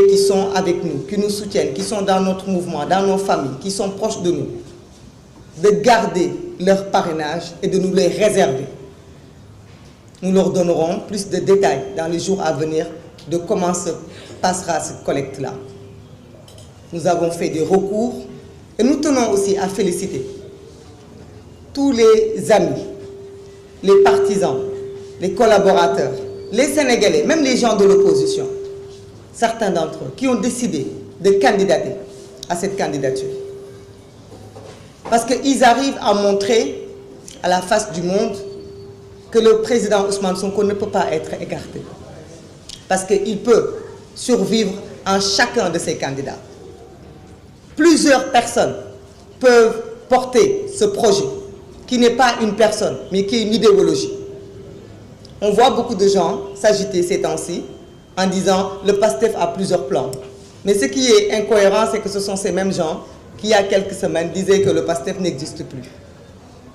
S3: qui sont avec nous, qui nous soutiennent, qui sont dans notre mouvement, dans nos familles, qui sont proches de nous, de garder leur parrainage et de nous les réserver. Nous leur donnerons plus de détails dans les jours à venir de comment se passera cette collecte-là. Nous avons fait des recours et nous tenons aussi à féliciter tous les amis, les partisans, les collaborateurs, les Sénégalais, même les gens de l'opposition, certains d'entre eux qui ont décidé de candidater à cette candidature. Parce qu'ils arrivent à montrer à la face du monde que le président Ousmane Sonko ne peut pas être écarté. Parce qu'il peut survivre en chacun de ces candidats. Plusieurs personnes peuvent porter ce projet, qui n'est pas une personne, mais qui est une idéologie. On voit beaucoup de gens s'agiter ces temps-ci en disant « le PASTEF a plusieurs plans ». Mais ce qui est incohérent, c'est que ce sont ces mêmes gens qui, il y a quelques semaines, disaient que le PASTEF n'existe plus.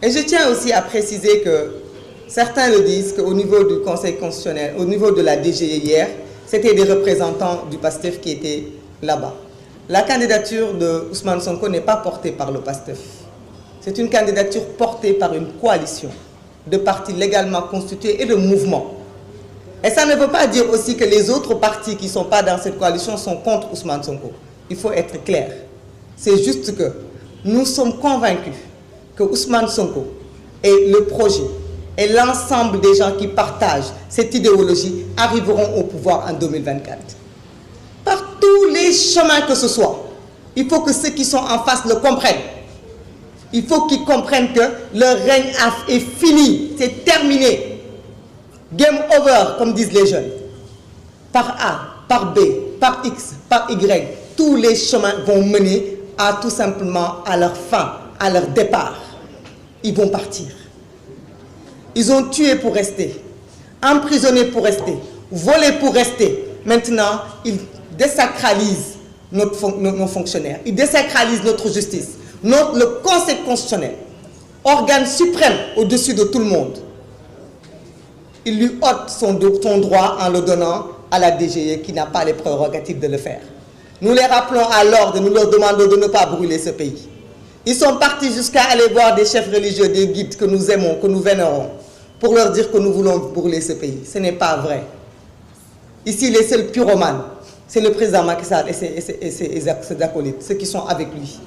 S3: Et je tiens aussi à préciser que certains le disent qu'au niveau du Conseil constitutionnel, au niveau de la DGE hier, c'était des représentants du PASTEF qui étaient là-bas. La candidature de Ousmane Sonko n'est pas portée par le PASTEF. C'est une candidature portée par une coalition de partis légalement constitués et de mouvements. Et ça ne veut pas dire aussi que les autres partis qui ne sont pas dans cette coalition sont contre Ousmane Sonko. il faut être clair. C'est juste que nous sommes convaincus que Ousmane Sonko et le projet et l'ensemble des gens qui partagent cette idéologie arriveront au pouvoir en 2024. Par tous les chemins que ce soit, il faut que ceux qui sont en face le comprennent. Il faut qu'ils comprennent que leur règne est fini, c'est terminé. Game over, comme disent les jeunes. Par A, par B, par X, par Y, tous les chemins vont mener à tout simplement à leur fin, à leur départ. Ils vont partir. Ils ont tué pour rester, emprisonné pour rester, volé pour rester. Maintenant, ils désacralisent nos fonctionnaires. Ils désacralisent notre justice. Le Conseil constitutionnel, organe suprême au-dessus de tout le monde. Il lui ôte son droit en le donnant à la DGE qui n'a pas les prérogatives de le faire. Nous les rappelons à l'ordre, nous leur demandons de ne pas brûler ce pays. Ils sont partis jusqu'à aller voir des chefs religieux, des guides que nous aimons, que nous vénérons, pour leur dire que nous voulons brûler ce pays. Ce n'est pas vrai. Ici, les seuls pyromanes, c'est le président Macky Sall et ses acolytes, ceux qui sont avec lui.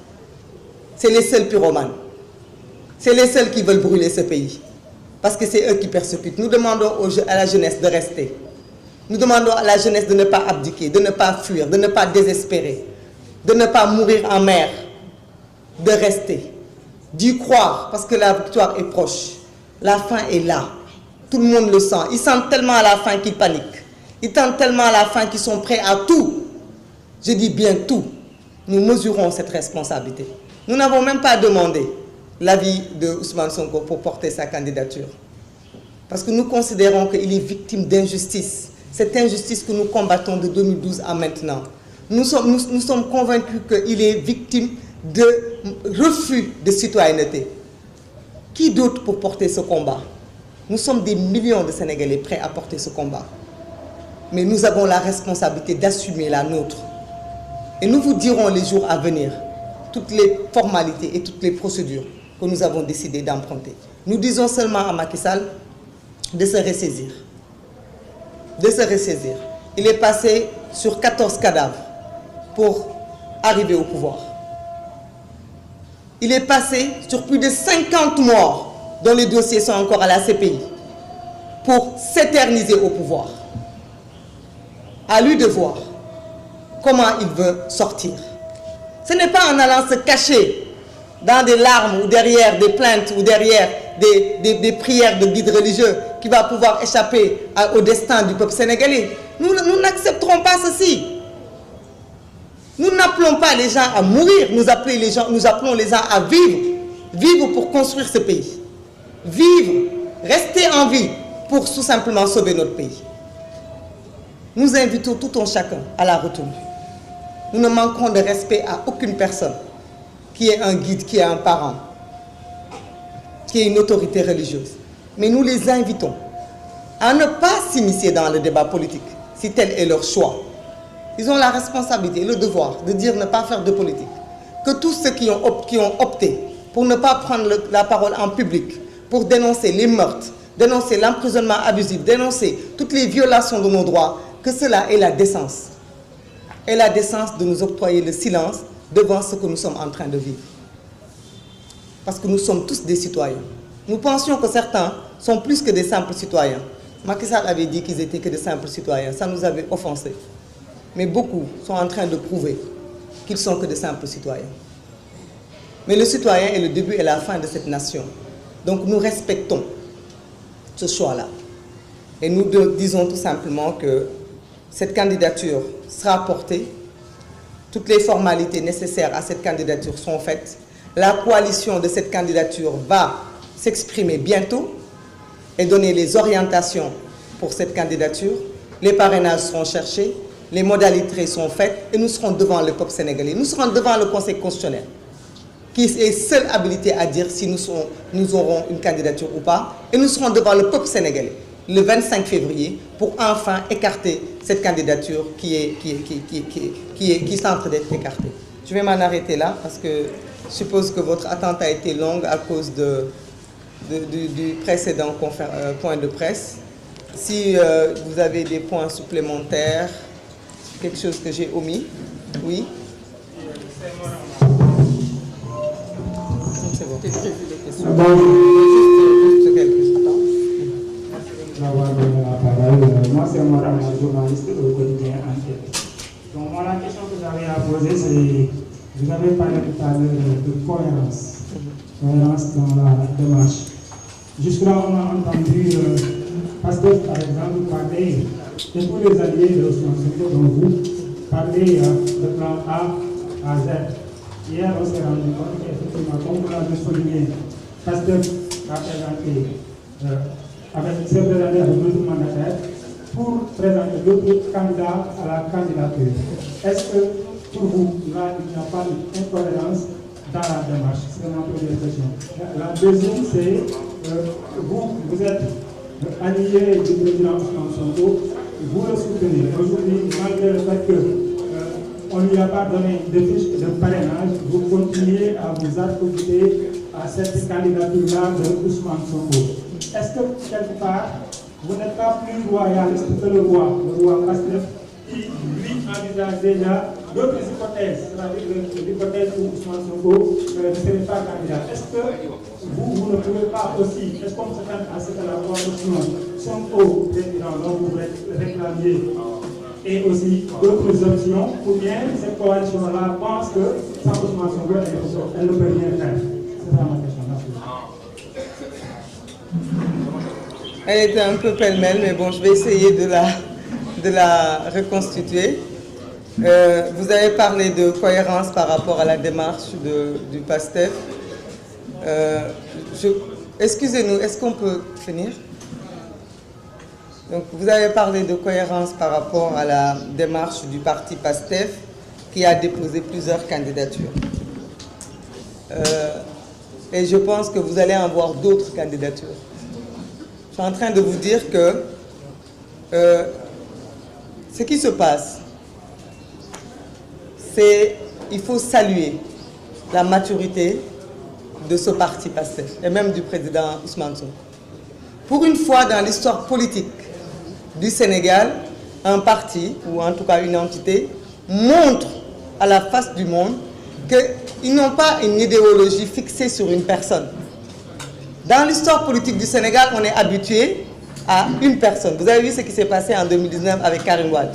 S3: C'est les seuls pyromanes. C'est les seuls qui veulent brûler ce pays. Parce que c'est eux qui persécutent. Nous demandons à la jeunesse de rester. Nous demandons à la jeunesse de ne pas abdiquer, de ne pas fuir, de ne pas désespérer, de ne pas mourir en mer, de rester, d'y croire, parce que la victoire est proche. La fin est là. Tout le monde le sent. Ils sentent tellement à la fin qu'ils paniquent. Ils sentent tellement à la fin qu'ils sont prêts à tout. Je dis bien tout. Nous mesurons cette responsabilité. Nous n'avons même pas demandé l'avis de Ousmane Sonko pour porter sa candidature. Parce que nous considérons qu'il est victime d'injustice. Cette injustice que nous combattons de 2012 à maintenant. Nous sommes convaincus qu'il est victime de refus de citoyenneté. Qui d'autre pour porter ce combat? Nous sommes des millions de Sénégalais prêts à porter ce combat. Mais nous avons la responsabilité d'assumer la nôtre. Et nous vous dirons les jours à venir toutes les formalités et toutes les procédures que nous avons décidé d'emprunter. Nous disons seulement à Macky Sall de se ressaisir. De se ressaisir. Il est passé sur 14 cadavres pour arriver au pouvoir. Il est passé sur plus de 50 morts dont les dossiers sont encore à la CPI pour s'éterniser au pouvoir. À lui de voir comment il veut sortir. Ce n'est pas en allant se cacher dans des larmes ou derrière des plaintes ou derrière des prières de guides religieux qui va pouvoir échapper au destin du peuple sénégalais. Nous n'accepterons pas ceci. Nous n'appelons pas les gens à mourir, nous appelons les gens à vivre. Vivre pour construire ce pays. Vivre, rester en vie pour tout simplement sauver notre pays. Nous invitons tout un chacun à la retenue. Nous ne manquerons de respect à aucune personne qui est un guide, qui est un parent, qui est une autorité religieuse. Mais nous les invitons à ne pas s'initier dans le débat politique, si tel est leur choix. Ils ont la responsabilité et le devoir de dire ne pas faire de politique. Que tous ceux qui ont opté pour ne pas prendre la parole en public, pour dénoncer les meurtres, dénoncer l'emprisonnement abusif, dénoncer toutes les violations de nos droits, que cela ait la décence. Et la décence de nous octroyer le silence devant ce que nous sommes en train de vivre. Parce que nous sommes tous des citoyens. Nous pensions que certains sont plus que des simples citoyens. Macky Sall avait dit qu'ils étaient que des simples citoyens. Ça nous avait offensés. Mais beaucoup sont en train de prouver qu'ils sont que de simples citoyens. Mais le citoyen est le début et la fin de cette nation. Donc nous respectons ce choix-là. Et nous disons tout simplement que cette candidature sera portée. Toutes les formalités nécessaires à cette candidature sont faites. La coalition de cette candidature va s'exprimer bientôt et donner les orientations pour cette candidature. Les parrainages seront cherchés, les modalités sont faites et nous serons devant le peuple sénégalais. Nous serons devant le Conseil constitutionnel qui est seul habilité à dire si nous aurons une candidature ou pas. Et nous serons devant le peuple sénégalais le 25 février pour enfin écarter cette candidature qui est en train d'être écartée. Je vais m'en arrêter là parce que je suppose que votre attente a été longue à cause du précédent point de presse. Si vous avez des points supplémentaires, quelque chose que j'ai omis, oui.
S2: Juste quelques instants.
S4: Moi, c'est Moram, journaliste au quotidien Enquête. Donc, moi, la question que j'avais à poser, c'est, vous avez parlé tout à l'heure de cohérence dans la démarche. Jusque-là, on a entendu Pasteur, par exemple, parler de tous les alliés de Ousmane Sonko, dont vous parlez de plan A à Z. Hier, on s'est rendu compte qu'effectivement, comme vous l'avez souligné, Pasteur a présenté avec d'autres mandataires pour présenter d'autres candidats à la candidature. Est-ce que pour vous, là, il n'y a pas d'incohérence dans la démarche? C'est ma première question. La deuxième, c'est vous êtes allié du président Ousmane Sonko, vous le soutenez. Aujourd'hui, malgré le fait qu'on ne lui a pas donné de fiche de parrainage, vous continuez à vous accrocher à cette candidature-là de Ousmane Sonko. Est-ce que, quelque part, vous n'êtes pas plus royaliste que le roi Pastef, qui, lui, envisage déjà d'autres hypothèses, c'est-à-dire l'hypothèse où Ousmane Sonko ne serait pas candidat. Est-ce que vous ne pouvez pas aussi, est-ce qu'on s'attend à ce que la coalition Sonko président dont vous réclamiez et aussi d'autres options, ou bien cette coalition-là pense que sans Ousmane Sonko, elle ne peut rien faire? C'est ça ma question.
S2: Elle était un peu pêle-mêle, mais bon, je vais essayer de la reconstituer. Vous avez parlé de cohérence par rapport à la démarche du PASTEF. Excusez-nous, est-ce qu'on peut finir? Donc, vous avez parlé de cohérence par rapport à la démarche du parti PASTEF qui a déposé plusieurs candidatures. Et je pense que vous allez en voir d'autres candidatures. Je suis en train de vous dire que ce qui se passe, c'est qu'il faut saluer la maturité de ce parti PASTEF et même du président Ousmane Sonko. Pour une fois dans l'histoire politique du Sénégal, un parti, ou en tout cas une entité, montre à la face du monde qu'ils n'ont pas une idéologie fixée sur une personne. Dans l'histoire politique du Sénégal, on est habitué à une personne. Vous avez vu ce qui s'est passé en 2019 avec Karim Wade.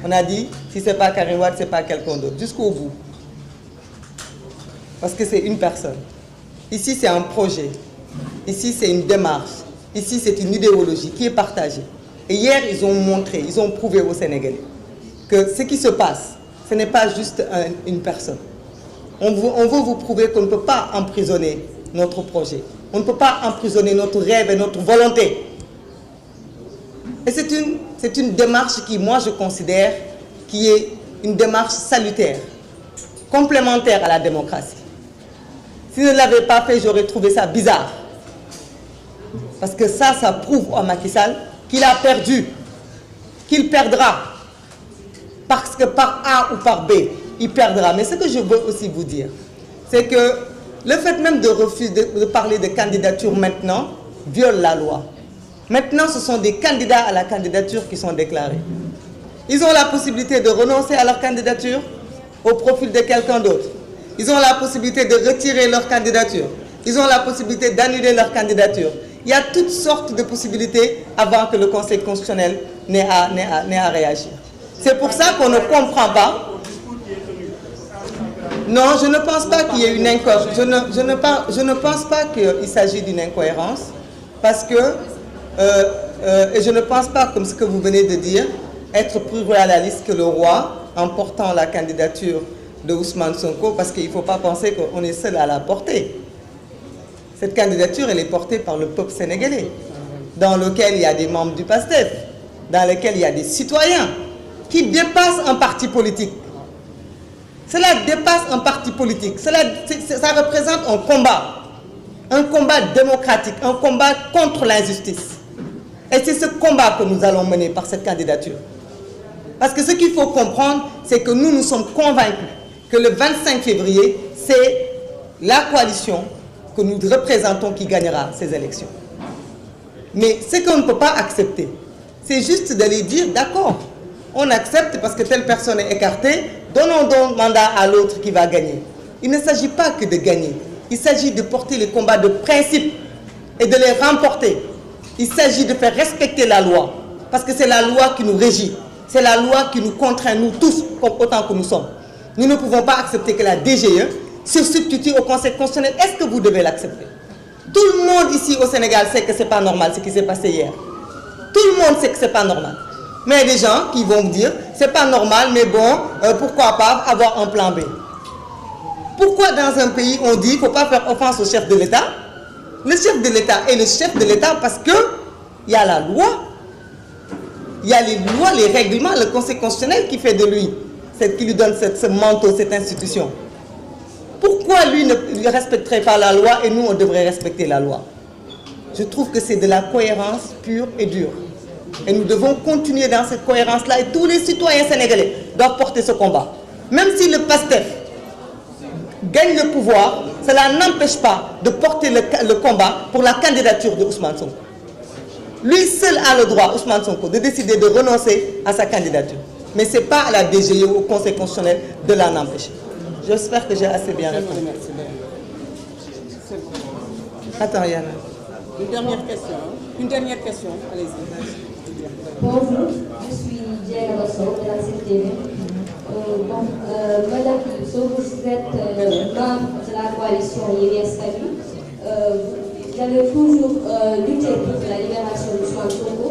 S2: On a dit, si ce n'est pas Karim Wade, ce n'est pas quelqu'un d'autre, jusqu'au bout. Parce que c'est une personne. Ici, c'est un projet. Ici, c'est une démarche. Ici, c'est une idéologie qui est partagée. Et hier, ils ont montré, ils ont prouvé aux Sénégalais que ce qui se passe, ce n'est pas juste une personne. On veut vous prouver qu'on ne peut pas emprisonner notre projet. On ne peut pas emprisonner notre rêve et notre volonté. Et c'est une démarche qui, moi, je considère qui est une démarche salutaire, complémentaire à la démocratie. Si je ne l'avais pas fait, j'aurais trouvé ça bizarre. Parce que ça prouve à Macky Sall qu'il a perdu, qu'il perdra. Parce que par A ou par B, il perdra. Mais ce que je veux aussi vous dire, c'est que le fait même de refuser de parler de candidature maintenant viole la loi. Maintenant, ce sont des candidats à la candidature qui sont déclarés. Ils ont la possibilité de renoncer à leur candidature au profil de quelqu'un d'autre. Ils ont la possibilité de retirer leur candidature. Ils ont la possibilité d'annuler leur candidature. Il y a toutes sortes de possibilités avant que le Conseil constitutionnel n'ait à réagir. C'est pour ça qu'on ne comprend pas. Non, je ne pense pas qu'il y ait une incohérence. Je ne pense pas qu'il s'agit d'une incohérence. Parce que, et je ne pense pas, comme ce que vous venez de dire, être plus royaliste que le roi en portant la candidature de Ousmane Sonko, parce qu'il ne faut pas penser qu'on est seul à la porter. Cette candidature, elle est portée par le peuple sénégalais, dans lequel il y a des membres du PASTEF, dans lequel il y a des citoyens qui dépassent un parti politique. Cela dépasse un parti politique. Ça représente un combat démocratique, un combat contre l'injustice. Et c'est ce combat que nous allons mener par cette candidature. Parce que ce qu'il faut comprendre, c'est que nous sommes convaincus que le 25 février, c'est la coalition que nous représentons qui gagnera ces élections. Mais ce qu'on ne peut pas accepter, c'est juste d'aller dire, d'accord, on accepte parce que telle personne est écartée, donnons donc mandat à l'autre qui va gagner. Il ne s'agit pas que de gagner.
S3: Il s'agit de porter les combats de principe et de les remporter. Il s'agit de faire respecter la loi, parce que c'est la loi qui nous régit. C'est la loi qui nous contraint, nous tous, autant que nous sommes. Nous ne pouvons pas accepter que la DGE se substitue au Conseil constitutionnel. Est-ce que vous devez l'accepter? Tout le monde ici au Sénégal sait que ce n'est pas normal ce qui s'est passé hier. Tout le monde sait que ce n'est pas normal. Mais il y a des gens qui vont me dire, c'est pas normal, mais bon, pourquoi pas avoir un plan B? Pourquoi dans un pays on dit qu'il ne faut pas faire offense au chef de l'État? Le chef de l'État est le chef de l'État parce qu'il y a la loi, il y a les lois, les règlements, le Conseil constitutionnel qui fait de lui, qui lui donne ce manteau, cette institution. Pourquoi lui ne respecterait pas la loi et nous on devrait respecter la loi? Je trouve que c'est de la cohérence pure et dure. Et nous devons continuer dans cette cohérence-là et tous les citoyens sénégalais doivent porter ce combat. Même si le PASTEF gagne le pouvoir, cela n'empêche pas de porter le combat pour la candidature de Ousmane Sonko. Lui seul a le droit, Ousmane Sonko, de décider de renoncer à sa candidature. Mais ce n'est pas à la DGE ou au Conseil constitutionnel de l'en empêcher. J'espère que j'ai assez bien répondu. Attends, Yana.
S1: Une dernière question, allez-y.
S5: Bonjour, je suis Diana Rosso de la CTV. Madame Kilso, vous êtes membre de la coalition Yewwi-Askan Wi. Vous avez toujours lutté pour la libération de Ousmane Sonko.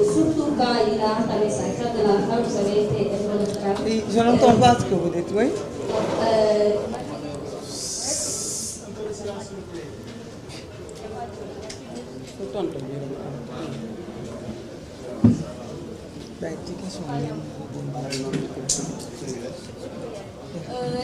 S5: Surtout quand il a entamé sa carte de la femme, vous avez été involontaire.
S3: Oui, je n'entends pas ce que vous dites, oui.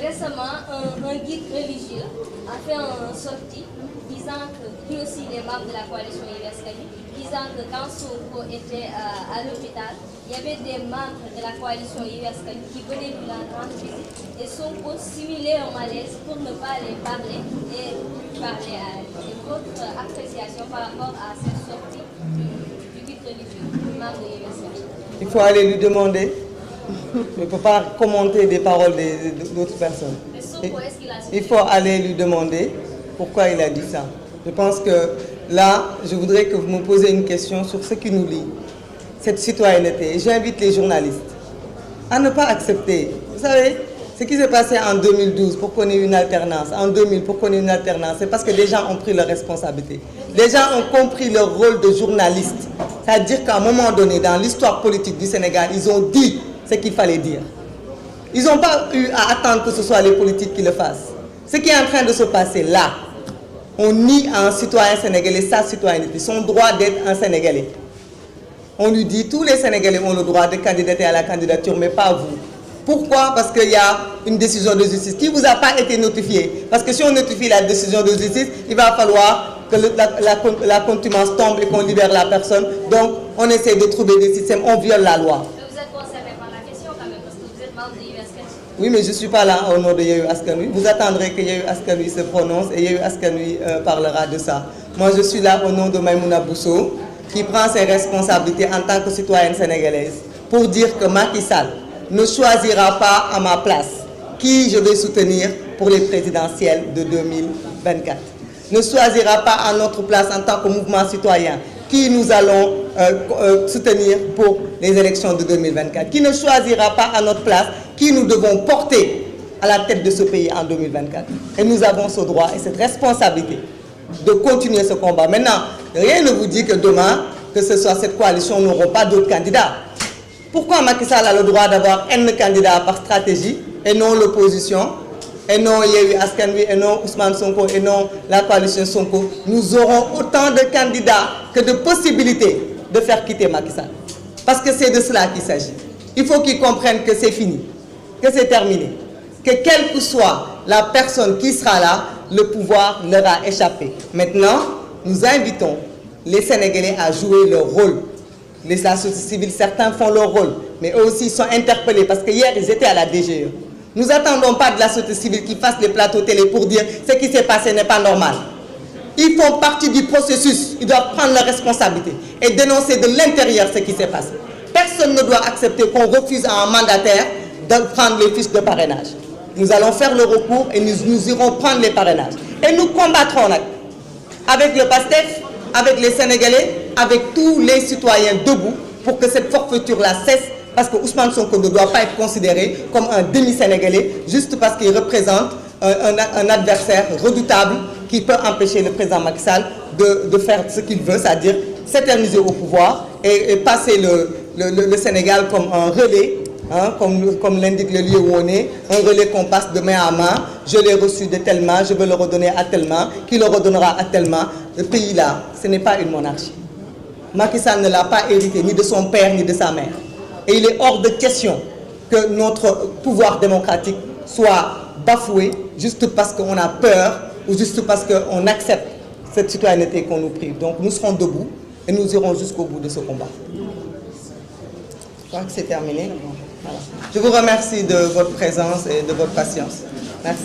S5: Récemment, un guide religieux a fait une sortie disant que lui aussi il est membre de la coalition Yewwi-Askan Wi, disant que quand Sonko était à l'hôpital, il y avait des membres de la coalition Yewwi-Askan Wi qui venaient lui rendre visite et Sonko simulait un malaise pour ne pas les parler et parler à elle. Et votre appréciation par rapport à cette sortie du guide religieux, membre de Yewwi-Askan Wi?
S3: Il faut aller lui demander. Je ne peux pas commenter des paroles d'autres personnes. Il faut aller lui demander pourquoi il a dit ça. Je pense que là, je voudrais que vous me posiez une question sur ce qui nous lie, cette citoyenneté. Et j'invite les journalistes à ne pas accepter. Vous savez, ce qui s'est passé en 2012 pour qu'on ait une alternance, en 2000 pour qu'on ait une alternance, c'est parce que les gens ont pris leurs responsabilités. Les gens ont compris leur rôle de journaliste. C'est-à-dire qu'à un moment donné, dans l'histoire politique du Sénégal, ils ont dit ce qu'il fallait dire. Ils n'ont pas eu à attendre que ce soit les politiques qui le fassent. Ce qui est en train de se passer là, on nie à un citoyen sénégalais sa citoyenneté, son droit d'être un Sénégalais. On lui dit tous les Sénégalais ont le droit de candidater à la candidature, mais pas vous. Pourquoi? Parce qu'il y a une décision de justice qui ne vous a pas été notifiée. Parce que si on notifie la décision de justice, il va falloir que la contumace tombe et qu'on libère la personne. Donc, on essaie de trouver des systèmes, on viole la loi. Oui, mais je ne suis pas là au nom de Yewwi-Askan Wi. Vous attendrez que Yewwi-Askan Wi se prononce et Yewwi-Askan Wi parlera de ça. Moi, je suis là au nom de Maïmouna Bousso, qui prend ses responsabilités en tant que citoyenne sénégalaise pour dire que Macky Sall ne choisira pas à ma place qui je vais soutenir pour les présidentielles de 2024. Ne choisira pas à notre place en tant que mouvement citoyen qui nous allons soutenir pour les élections de 2024. Qui ne choisira pas à notre place qui nous devons porter à la tête de ce pays en 2024. Et nous avons ce droit et cette responsabilité de continuer ce combat. Maintenant, rien ne vous dit que demain, que ce soit cette coalition, nous n'aurons pas d'autres candidats. Pourquoi Macky Sall a le droit d'avoir un candidat par stratégie et non l'opposition, et non Yewwi-Askan Wi, et non Ousmane Sonko, et non la coalition Sonko? Nous aurons autant de candidats que de possibilités de faire quitter Macky Sall. Parce que c'est de cela qu'il s'agit. Il faut qu'ils comprennent que c'est fini, que c'est terminé, que quelle que soit la personne qui sera là, le pouvoir leur a échappé. Maintenant, nous invitons les Sénégalais à jouer leur rôle. Les associations civiles, certains font leur rôle, mais eux aussi sont interpellés parce que hier, ils étaient à la DGE. Nous n'attendons pas de la société civile qui fasse les plateaux télé pour dire ce qui s'est passé n'est pas normal. Ils font partie du processus, ils doivent prendre leurs responsabilités et dénoncer de l'intérieur ce qui s'est passé. Personne ne doit accepter qu'on refuse à un mandataire de prendre les fiches de parrainage. Nous allons faire le recours et nous irons prendre les parrainages. Et nous combattrons avec le PASTEF, avec les Sénégalais, avec tous les citoyens debout pour que cette forfaiture-là cesse, parce que Ousmane Sonko ne doit pas être considéré comme un demi-Sénégalais juste parce qu'il représente un adversaire redoutable qui peut empêcher le président Macky Sall de faire ce qu'il veut, c'est-à-dire s'éterniser au pouvoir et passer le Sénégal comme un relais, hein, comme l'indique le lieu où on est, un relais qu'on passe de main à main. Je l'ai reçu de telle main, je veux le redonner à telle main, qui le redonnera à telle main. Le pays-là, ce n'est pas une monarchie. Macky Sall ne l'a pas hérité ni de son père ni de sa mère. Et il est hors de question que notre pouvoir démocratique soit bafoué juste parce qu'on a peur ou juste parce qu'on accepte cette citoyenneté qu'on nous prive. Donc nous serons debout et nous irons jusqu'au bout de ce combat. Je crois que c'est terminé. Voilà. Je vous remercie de votre présence et de votre patience. Merci.